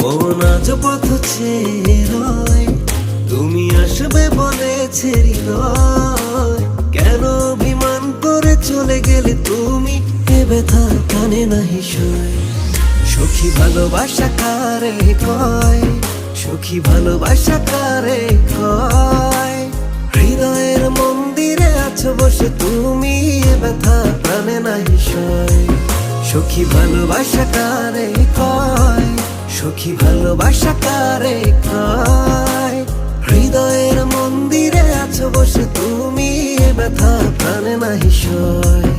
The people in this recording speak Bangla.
মন আজ পথ ছেড়ে রয়, তুমি আসবে বলেছে হৃদয়। কেন অভিমান করে চলে গেলে তুমি, এ ব্যথা কানে নাহি সয়। সখী ভালোবাসা কারে কয়, সখী ভালোবাসা কারে কয়। হৃদয়ের মন্দিরে আছো বসে তুমি, এ ব্যথা কানে নাহি সয়। সখী ভালোবাসা কারে কয়, সখী ভালোবাসা কারে কয়। হৃদয়ের মন্দিরে আছো বসে তুমি, এ ব্যথা প্রাণে নাহি সয়।